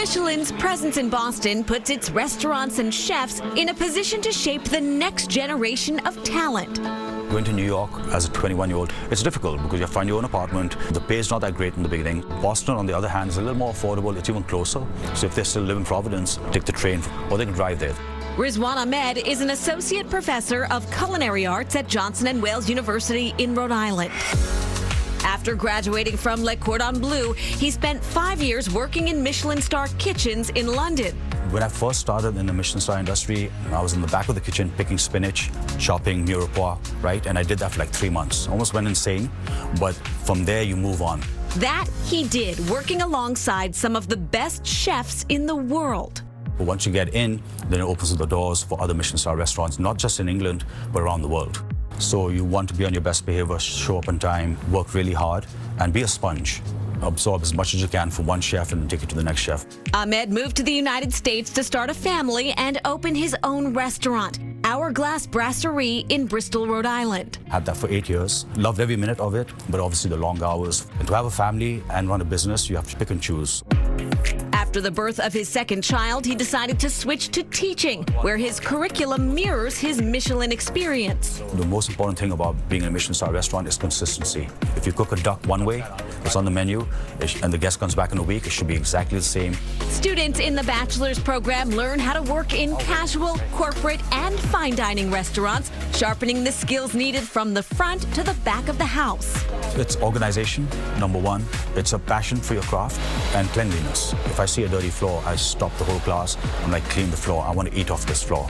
Michelin's presence in Boston puts its restaurants and chefs in a position to shape the next generation of talent. Going to New York as a 21-year-old, it's difficult because you find your own apartment. The pay is not that great in the beginning. Boston, on the other hand, is a little more affordable. It's even closer. So if they still live in Providence, take the train or they can drive there. Rizwan Ahmed is an associate professor of culinary arts at Johnson & Wales University in Rhode Island. After graduating from Le Cordon Bleu, he spent 5 years working in Michelin star kitchens in London. When I first started in the Michelin star industry, I was in the back of the kitchen picking spinach, chopping mirepoix, right? And I did that for like 3 months. Almost went insane, but from there you move on. That he did, working alongside some of the best chefs in the world. But once you get in, then it opens the doors for other Michelin star restaurants, not just in England, but around the world. So you want to be on your best behavior, show up on time, work really hard, and be a sponge. Absorb as much as you can from one chef and take it to the next chef. Ahmed moved to the United States to start a family and open his own restaurant, Hourglass Brasserie in Bristol, Rhode Island. Had that for 8 years. Loved every minute of it, but obviously the long hours. And to have a family and run a business, you have to pick and choose. After the birth of his second child, he decided to switch to teaching, where his curriculum mirrors his Michelin experience. The most important thing about being in a Michelin star restaurant is consistency. If you cook a duck one way, it's on the menu, and the guest comes back in a week, it should be exactly the same. Students in the bachelor's program learn how to work in casual, corporate, and fine dining restaurants, sharpening the skills needed from the front to the back of the house. It's organization, number one. It's a passion for your craft and cleanliness. If I see a dirty floor, I stop the whole class. I'm like, clean the floor. I want to eat off this floor.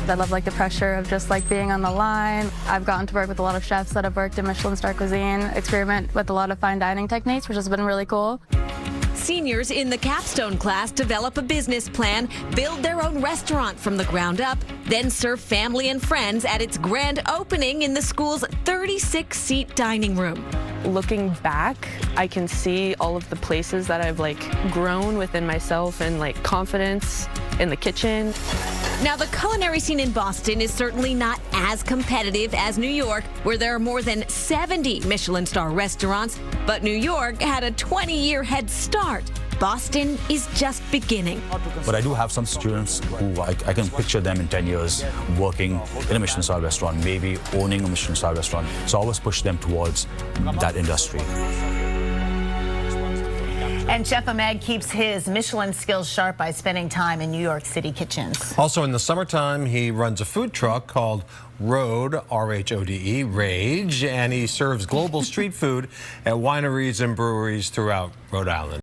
I love the pressure of just being on the line. I've gotten to work with a lot of chefs that have worked in Michelin star cuisine, experiment with a lot of fine dining techniques, which has been really cool. Seniors in the capstone class develop a business plan, build their own restaurant from the ground up, then serve family and friends at its grand opening in the school's 36-seat dining room. Looking back, I can see all of the places that I've grown within myself and confidence in the kitchen. Now, the culinary scene in Boston is certainly not as competitive as New York, where there are more than 70 Michelin star restaurants, but New York had a 20-year head start. Boston is just beginning. But I do have some students who I can picture them in 10 years working in a Michelin star restaurant, maybe owning a Michelin star restaurant. So I always push them towards that industry. And Chef Ahmed keeps his Michelin skills sharp by spending time in New York City kitchens. Also in the summertime, he runs a food truck called Rhode, R-H-O-D-E, Rage, and he serves global street food at wineries and breweries throughout Rhode Island.